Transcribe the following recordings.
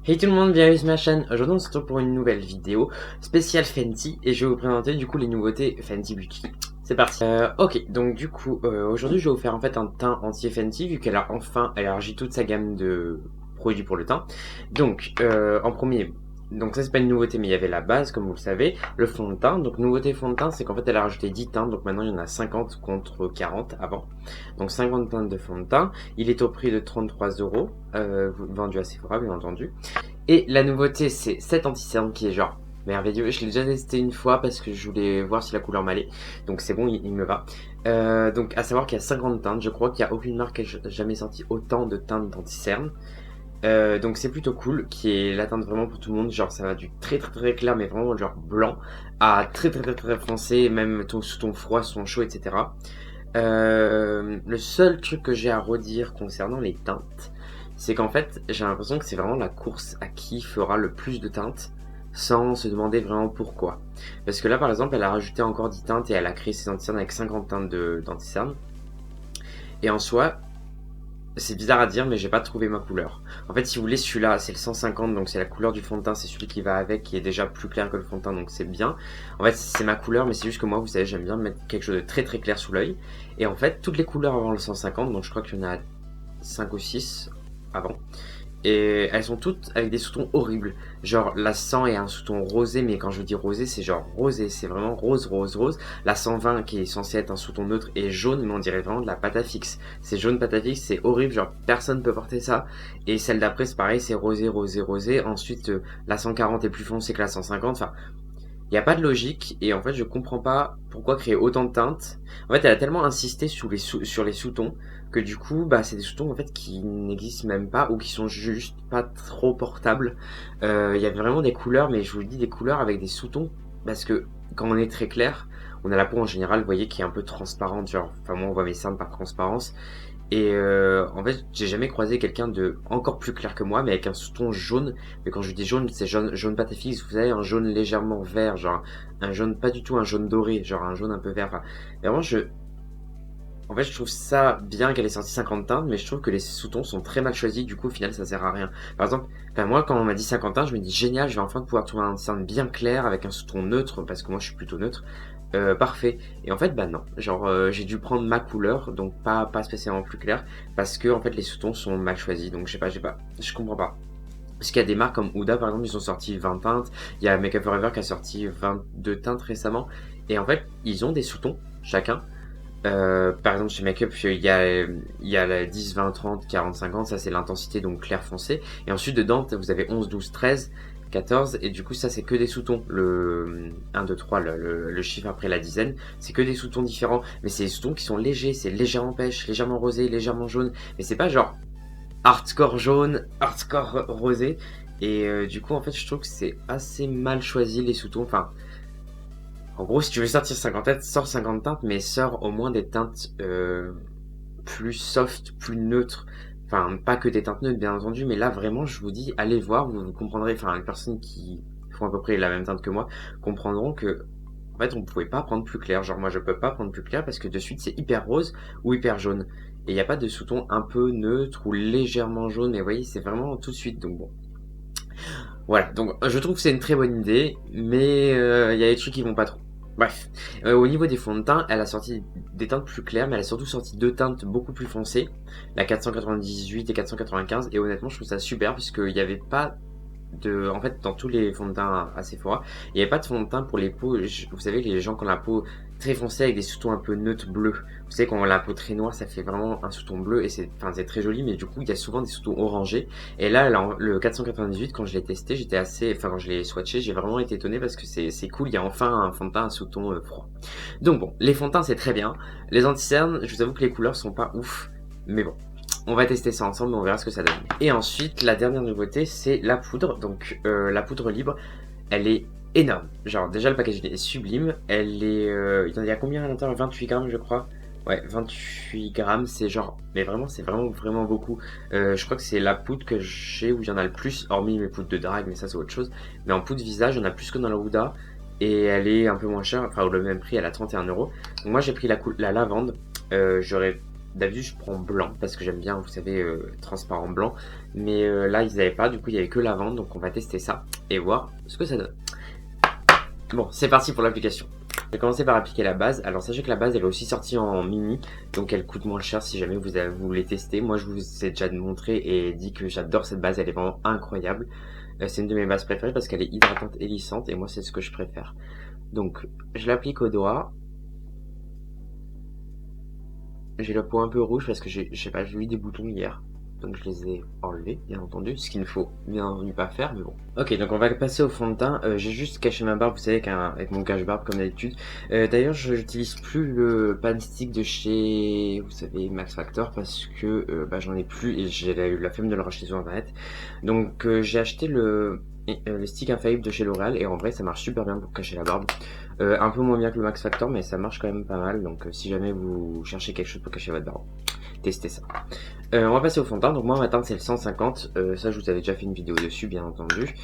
Hey tout le monde, bienvenue sur ma chaîne. Aujourd'hui on se retrouve pour une nouvelle vidéo spéciale Fenty et je vais vous présenter du coup les nouveautés Fenty Beauty. C'est parti. Ok, donc du coup aujourd'hui je vais vous faire en fait un teint entier Fenty vu qu'elle a enfin élargi toute sa gamme de produits pour le teint. Donc en premier, donc ça c'est pas une nouveauté mais il y avait la base comme vous le savez, le fond de teint. Donc nouveauté fond de teint c'est qu'en fait elle a rajouté 10 teintes, donc maintenant il y en a 50 contre 40 avant. Donc 50 teintes de fond de teint, il est au prix de 33 €, vendu à Sephora bien entendu. Et la nouveauté, c'est cet anti-cerne qui est genre merveilleux. Je l'ai déjà testé une fois parce que je voulais voir si la couleur m'allait. Donc c'est bon, il me va. Donc à savoir qu'il y a 50 teintes. Je crois qu'il n'y a aucune marque qui a jamais sorti autant de teintes d'anti-cerne. Donc c'est plutôt cool, qui est la teinte vraiment pour tout le monde. Genre ça va du très très très clair, mais vraiment genre blanc, à très très très très foncé, même sous ton froid, sous ton chaud, etc. Le seul truc que j'ai à redire concernant les teintes, c'est qu'en fait, j'ai l'impression que c'est vraiment la course à qui fera le plus de teintes, sans se demander vraiment pourquoi. Parce que là, par exemple, elle a rajouté encore 10 teintes et elle a créé ses anti-cernes avec 50 teintes d'anti-cernes. Et en soi, c'est bizarre à dire, mais j'ai pas trouvé ma couleur. En fait, si vous voulez, celui-là, c'est le 150, donc c'est la couleur du fond de teint, c'est celui qui va avec, qui est déjà plus clair que le fond de teint, donc c'est bien. En fait, c'est ma couleur, mais c'est juste que moi, vous savez, j'aime bien mettre quelque chose de très très clair sous l'œil. Et en fait, toutes les couleurs avant le 150, donc je crois qu'il y en a 5 ou 6 avant. Et elles sont toutes avec des sous-tons horribles. Genre la 100 est un sous-ton rosé, mais quand je dis rosé, c'est genre rosé, c'est vraiment rose, rose, rose. La 120 qui est censée être un sous-ton neutre est jaune, mais on dirait vraiment de la pâte à fixe. C'est jaune pâte à fixe, c'est horrible, genre personne peut porter ça. Et celle d'après c'est pareil, c'est rosé, rosé, rosé. Ensuite la 140 est plus foncée que la 150. Enfin, il n'y a pas de logique et en fait je comprends pas pourquoi créer autant de teintes. En fait elle a tellement insisté sur les sous-tons que du coup bah c'est des sous-tons en fait qui n'existent même pas ou qui sont juste pas trop portables. Il y avait vraiment des couleurs, mais je vous dis des couleurs avec des sous-tons parce que quand on est très clair, on a la peau en général, vous voyez, qui est un peu transparente, genre, enfin moi on voit mes cernes par transparence. Et en fait, j'ai jamais croisé quelqu'un de encore plus clair que moi, mais avec un sous-ton jaune. Mais quand je dis jaune, c'est jaune, jaune pâte à fixe, vous savez, un jaune légèrement vert, genre un jaune, pas du tout un jaune doré, genre un jaune un peu vert. Enfin, vraiment, en fait, je trouve ça bien qu'elle ait sorti 50 teintes, mais je trouve que les sous-tons sont très mal choisis. Du coup, au final, ça sert à rien. Par exemple, enfin, moi, quand on m'a dit 50 teintes, je me dis génial, je vais enfin pouvoir trouver un teint bien clair avec un sous-ton neutre, parce que moi, je suis plutôt neutre. Parfait. Et en fait, bah non. Genre, j'ai dû prendre ma couleur, donc pas spécialement plus clair, parce que en fait, les sous-tons sont mal choisis. Donc, je comprends pas. Parce qu'il y a des marques comme Huda, par exemple, ils ont sorti 20 teintes. Il y a Make Up Forever qui a sorti 22 teintes récemment. Et en fait, ils ont des sous-tons, chacun. Par exemple, chez Makeup, il y a la 10, 20, 30, 40, 50, ça c'est l'intensité, donc clair foncé. Et ensuite, dedans, vous avez 11, 12, 13, 14, et du coup, ça c'est que des sous-tons. Le 1, 2, 3, le chiffre après la dizaine, c'est que des sous-tons différents. Mais c'est des sous-tons qui sont légers, c'est légèrement pêche, légèrement rosé, légèrement jaune. Mais c'est pas genre hardcore jaune, hardcore rosé. Et du coup, en fait, je trouve que c'est assez mal choisi les sous-tons. Enfin, en gros, si tu veux sortir 50 teintes, sors 50 teintes, mais sors au moins des teintes plus soft, plus neutres. Enfin, pas que des teintes neutres, bien entendu, mais là, vraiment, je vous dis, allez voir, vous comprendrez, enfin, les personnes qui font à peu près la même teinte que moi, comprendront que, en fait, on pouvait pas prendre plus clair. Genre, moi, je peux pas prendre plus clair parce que de suite, c'est hyper rose ou hyper jaune. Et il n'y a pas de sous-ton un peu neutre ou légèrement jaune, mais vous voyez, c'est vraiment tout de suite, donc bon. Voilà, donc je trouve que c'est une très bonne idée, mais il y a des trucs qui vont pas trop. Bref, au niveau des fonds de teint, elle a sorti des teintes plus claires, mais elle a surtout sorti deux teintes beaucoup plus foncées, la 498 et 495, et honnêtement je trouve ça super, puisqu'il n'y avait pas en fait, dans tous les fonds de teint à Sephora, il n'y avait pas de fond de teint pour les peaux. Vous savez, les gens qui ont la peau très foncée avec des sous-tons un peu neutres bleus. Vous savez, quand on a la peau très noire, ça fait vraiment un sous-ton bleu et c'est très joli, mais du coup, il y a souvent des sous-tons orangés. Et là, le 498, quand je l'ai testé, quand je l'ai swatché, j'ai vraiment été étonné parce que c'est cool. Il y a enfin un fond de teint, un sous-ton froid. Donc bon, les fonds de teint, c'est très bien. Les anti-cernes, je vous avoue que les couleurs sont pas ouf, mais bon. On va tester ça ensemble et on verra ce que ça donne. Et ensuite, la dernière nouveauté, c'est la poudre. Donc, la poudre libre, elle est énorme. Genre, déjà, le packaging est sublime. Elle est... il y a combien à l'intérieur? 28 grammes, je crois. Ouais, 28 grammes, c'est genre... Mais vraiment, c'est vraiment, vraiment beaucoup. Je crois que c'est la poudre que j'ai où il y en a le plus, hormis mes poudres de drague, mais ça, c'est autre chose. Mais en poudre visage, il y en a plus que dans la Huda. Et elle est un peu moins chère, enfin, au même prix, elle a 31 euros. Donc moi, j'ai pris la lavande. J'aurais d'habitude je prends blanc parce que j'aime bien, vous savez, transparent blanc. Mais là ils n'avaient pas, du coup il n'y avait que lavande, donc on va tester ça et voir ce que ça donne. Bon, c'est parti pour l'application. Je vais commencer par appliquer la base. Alors sachez que la base elle est aussi sortie en mini, donc elle coûte moins cher si jamais vous voulez tester. Moi je vous ai déjà montré et dit que j'adore cette base, elle est vraiment incroyable. C'est une de mes bases préférées parce qu'elle est hydratante et lissante et moi c'est ce que je préfère. Donc je l'applique au doigt. J'ai la peau un peu rouge parce que j'ai eu des boutons hier. Donc je les ai enlevés, bien entendu, ce qu'il ne faut bien entendu pas faire, mais bon. Ok, donc on va passer au fond de teint. J'ai juste caché ma barbe, vous savez, avec mon cache-barbe comme d'habitude. D'ailleurs, je n'utilise plus le pan stick de chez, vous savez, Max Factor parce que j'en ai plus et j'ai eu la flemme de le racheter sur internet. Donc j'ai acheté le stick infaillible de chez L'Oréal et en vrai ça marche super bien pour cacher la barbe. Un peu moins bien que le Max Factor, mais ça marche quand même pas mal. Donc si jamais vous cherchez quelque chose pour cacher votre barbe, testez ça. On va passer au fond de teint. Donc moi ma teinte c'est le 150. Ça je vous avais déjà fait une vidéo dessus bien entendu.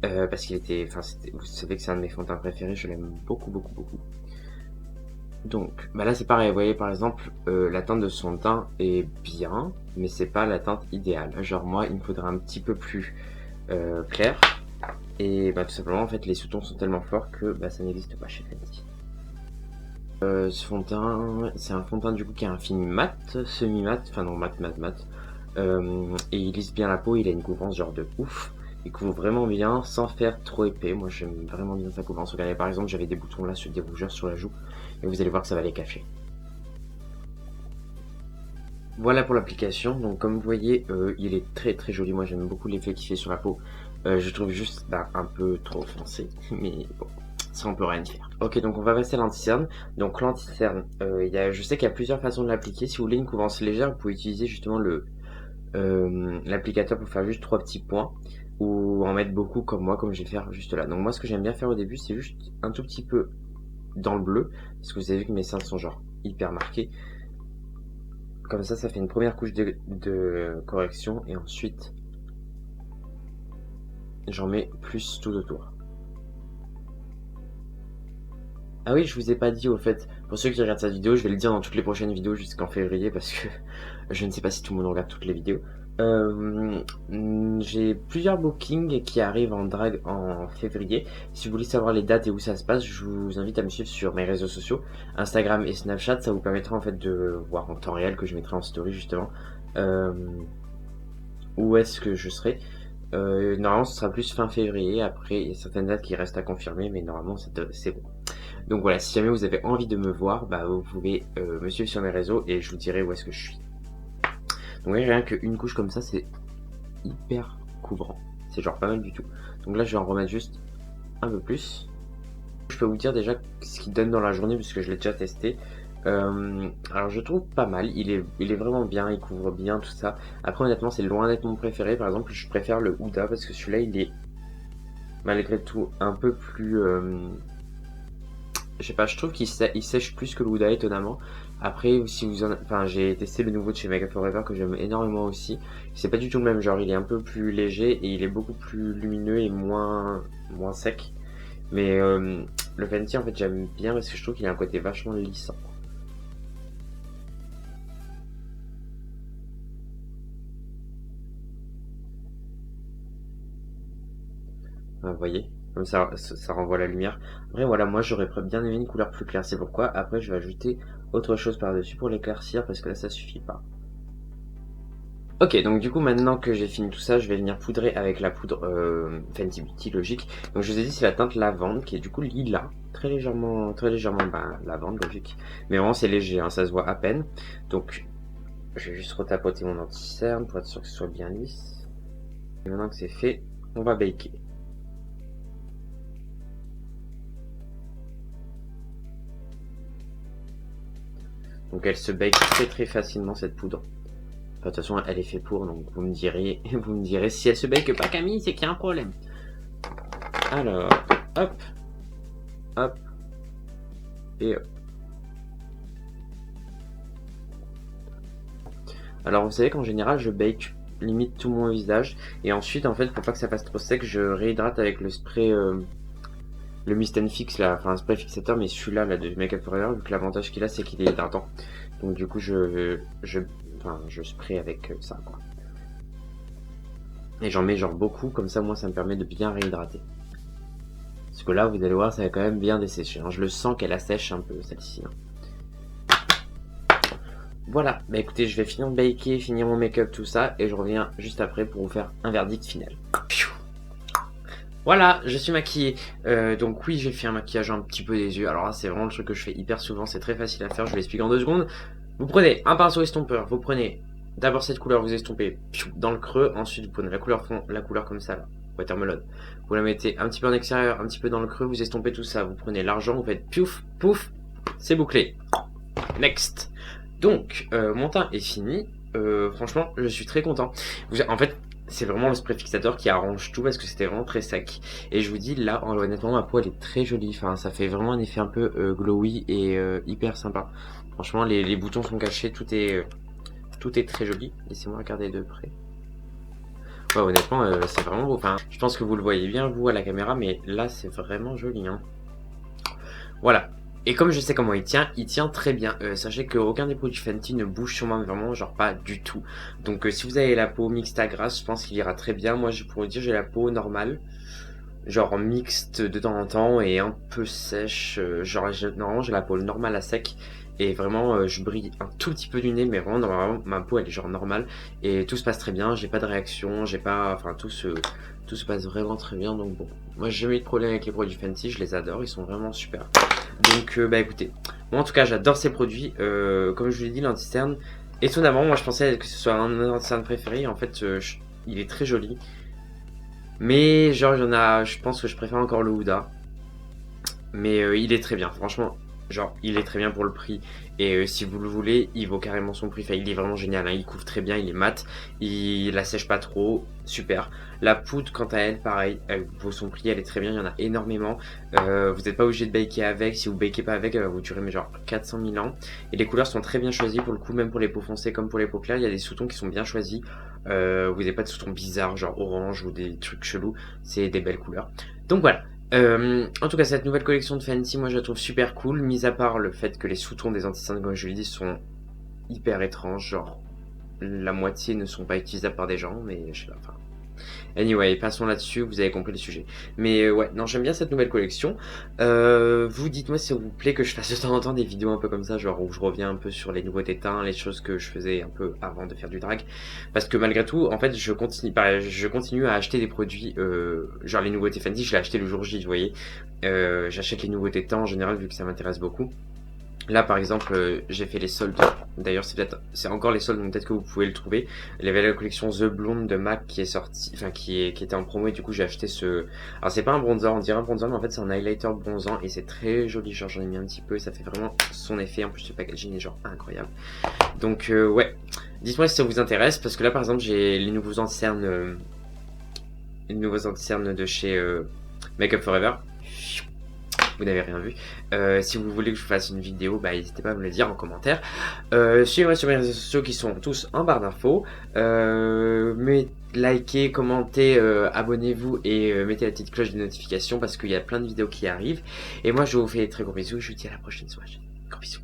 Parce qu'il était, vous savez que c'est un de mes fonds de teint préférés. Je l'aime beaucoup. Donc là c'est pareil. Vous voyez par exemple la teinte de son teint est bien, mais c'est pas la teinte idéale. Genre moi il me faudrait un petit peu plus clair. Et tout simplement en fait les sous-tons sont tellement forts que ça n'existe pas chez Fenty. Ce fond de teint, c'est un fond de teint du coup qui a un fini mat, semi-mat, enfin non mat. Et il lisse bien la peau, il a une couvrance genre de ouf. Il couvre vraiment bien sans faire trop épais. Moi j'aime vraiment bien sa couvrance. Regardez par exemple j'avais des boutons là sur des rougeurs sur la joue. Et vous allez voir que ça va les cacher. Voilà pour l'application. Donc comme vous voyez il est très joli. Moi j'aime beaucoup l'effet qu'il fait sur la peau. Je trouve juste un peu trop foncé. Mais bon. Ça on peut rien faire. Ok, donc on va passer à l'anti-cerne. Donc l'anti-cerne, je sais qu'il y a plusieurs façons de l'appliquer. Si vous voulez une couvrance légère, vous pouvez utiliser justement l'applicateur pour faire juste 3 petits points ou en mettre beaucoup comme moi, comme je vais faire juste là. Donc moi ce que j'aime bien faire au début, c'est juste un tout petit peu dans le bleu, parce que vous avez vu que mes cernes sont genre hyper marqués. Comme ça fait une première couche de correction et ensuite j'en mets plus tout autour. Ah oui, je vous ai pas dit au fait, pour ceux qui regardent cette vidéo, je vais le dire dans toutes les prochaines vidéos jusqu'en février parce que je ne sais pas si tout le monde regarde toutes les vidéos. J'ai plusieurs bookings qui arrivent en drag en février. Si vous voulez savoir les dates et où ça se passe, je vous invite à me suivre sur mes réseaux sociaux, Instagram et Snapchat. Ça vous permettra en fait de voir en temps réel que je mettrai en story justement où est-ce que je serai. Normalement ce sera plus fin février. Après il y a certaines dates qui restent à confirmer, mais normalement c'est bon. Donc voilà, si jamais vous avez envie de me voir, vous pouvez me suivre sur mes réseaux et je vous dirai où est-ce que je suis. Donc rien qu'une couche comme ça, c'est hyper couvrant. C'est genre pas mal du tout. Donc là, je vais en remettre juste un peu plus. Je peux vous dire déjà ce qu'il donne dans la journée puisque je l'ai déjà testé. Alors je trouve pas mal, il est vraiment bien, il couvre bien tout ça. Après honnêtement c'est loin d'être mon préféré. Par exemple je préfère le Huda parce que celui-là il est malgré tout un peu plus... je sais pas, je trouve qu'il sèche plus que le Huda étonnamment. Après, si vous j'ai testé le nouveau de chez Makeup Forever que j'aime énormément aussi. C'est pas du tout le même genre, il est un peu plus léger et il est beaucoup plus lumineux et moins sec. Mais le Fenty en fait j'aime bien parce que je trouve qu'il a un côté vachement lissant. Vous voyez, comme ça renvoie la lumière. Après voilà, moi j'aurais bien aimé une couleur plus claire, c'est pourquoi après je vais ajouter autre chose par dessus pour l'éclaircir parce que là ça suffit pas. Ok, donc du coup maintenant que j'ai fini tout ça, je vais venir poudrer avec la poudre Fenty Beauty logique. Donc je vous ai dit c'est la teinte lavande qui est du coup lilas, très légèrement lavande logique. Mais vraiment c'est léger, hein, ça se voit à peine. Donc je vais juste retapoter mon anti-cerne pour être sûr que ce soit bien lisse. Et maintenant que c'est fait, on va baker. Donc elle se bake très facilement cette poudre. De toute façon elle est faite pour, donc vous me direz si elle se bake pas Camille, c'est qu'il y a un problème. Alors, hop, et hop. Alors vous savez qu'en général je bake limite tout mon visage et ensuite en fait pour pas que ça fasse trop sec je réhydrate avec le spray le Mist & Fix là, enfin un spray fixateur mais celui-là là, de Makeup Forever vu que l'avantage qu'il a c'est qu'il est hydratant. Donc du coup enfin, je spray avec ça quoi. Et j'en mets genre beaucoup, comme ça moi ça me permet de bien réhydrater. Parce que là vous allez voir ça va quand même bien dessécher, hein. Je le sens qu'elle assèche un peu celle-ci, hein. Voilà, bah écoutez je vais finir de baker, finir mon make-up tout ça, et je reviens juste après pour vous faire un verdict final. Voilà, je suis maquillée. Donc oui, j'ai fait un maquillage un petit peu des yeux. Alors là, c'est vraiment le truc que je fais hyper souvent. C'est très facile à faire. Je vous l'explique en 2 secondes. Vous prenez un pinceau estompeur. Vous prenez d'abord cette couleur, vous estompez dans le creux. Ensuite, vous prenez la couleur fond, la couleur comme ça, là, watermelon. Vous la mettez un petit peu en extérieur, un petit peu dans le creux. Vous estompez tout ça. Vous prenez l'argent, vous faites piouf, pouf. C'est bouclé. Next. Donc, mon teint est fini. Franchement, je suis très content. En fait, c'est vraiment le spray fixateur qui arrange tout parce que c'était vraiment très sec. Et je vous dis, là, honnêtement, ma peau elle est très jolie. Enfin, ça fait vraiment un effet un peu glowy et hyper sympa. Franchement, les boutons sont cachés, tout est très joli. Laissez-moi regarder de près. Ouais, honnêtement, c'est vraiment beau. Enfin, je pense que vous le voyez bien, vous, à la caméra, mais là, c'est vraiment joli, hein. Voilà. Et comme je sais comment il tient très bien. Sachez qu'aucun des produits Fenty ne bouge sur moi, vraiment, genre pas du tout. Donc si vous avez la peau mixte à grasse, je pense qu'il ira très bien. Moi, je pourrais dire j'ai la peau normale, genre mixte de temps en temps et un peu sèche. Normalement, j'ai la peau normale à sec. Et vraiment, je brille un tout petit peu du nez, mais vraiment, normalement, ma peau, elle est genre normale. Et tout se passe très bien, j'ai pas de réaction, j'ai pas... Enfin, tout se passe vraiment très bien, donc bon. Moi, j'ai jamais eu de problème avec les produits Fenty, je les adore, ils sont vraiment super. Donc, bah écoutez, moi en tout cas, j'adore ces produits. Comme je vous l'ai dit, l'anti-cerne, étonnamment, moi je pensais que ce soit un anti-cerne préféré. En fait, il est très joli. Mais genre, je pense que je préfère encore le Huda. Mais il est très bien, franchement. Genre, il est très bien pour le prix. Et si vous le voulez, il vaut carrément son prix. Enfin, il est vraiment génial, hein. Il couvre très bien, il est mat. Il la sèche pas trop. Super. La poudre, quant à elle, pareil, elle vaut son prix. Elle est très bien, il y en a énormément. Vous n'êtes pas obligé de baker avec. Si vous bakez pas avec, elle va vous durer mais genre 400 000 ans. Et les couleurs sont très bien choisies pour le coup, même pour les peaux foncées comme pour les peaux claires. Il y a des sous-tons qui sont bien choisis. Vous n'avez pas de sous-tons bizarres, genre orange ou des trucs chelous. C'est des belles couleurs. Donc voilà. En tout cas, cette nouvelle collection de Fenty, moi je la trouve super cool, mis à part le fait que les sous-tons des anti-cernes, comme je l'ai dit, sont hyper étranges, genre la moitié ne sont pas utilisables par des gens, mais je sais pas, enfin... Anyway, passons là-dessus, vous avez compris le sujet. Mais ouais, non, j'aime bien cette nouvelle collection. Vous dites-moi s'il vous plaît que je fasse de temps en temps des vidéos un peu comme ça, genre où je reviens un peu sur les nouveautés teints, les choses que je faisais un peu avant de faire du drag. Parce que malgré tout, en fait, je continue à acheter des produits, genre les nouveautés Fenty, je l'ai acheté le jour J, vous voyez. J'achète les nouveautés teints en général vu que ça m'intéresse beaucoup. Là par exemple j'ai fait les soldes, d'ailleurs c'est encore les soldes donc peut-être que vous pouvez le trouver. Il y avait la collection The Blonde de MAC qui est sortie, enfin qui était en promo et du coup j'ai acheté ce... Alors c'est pas un bronzer, on dirait un bronzer mais en fait c'est un highlighter bronzant et c'est très joli, genre j'en ai mis un petit peu et ça fait vraiment son effet, en plus le packaging est genre incroyable. Donc ouais, dites-moi si ça vous intéresse parce que là par exemple j'ai les nouveaux anti-cernes de chez Make Up For Ever. Vous n'avez rien vu. Si vous voulez que je vous fasse une vidéo, bah n'hésitez pas à me le dire en commentaire. Suivez-moi sur mes réseaux sociaux qui sont tous en barre d'infos. Likez, commentez, abonnez-vous et mettez la petite cloche de notification parce qu'il y a plein de vidéos qui arrivent. Et moi je vous fais très gros bisous. Je vous dis à la prochaine soirée. Gros bisous.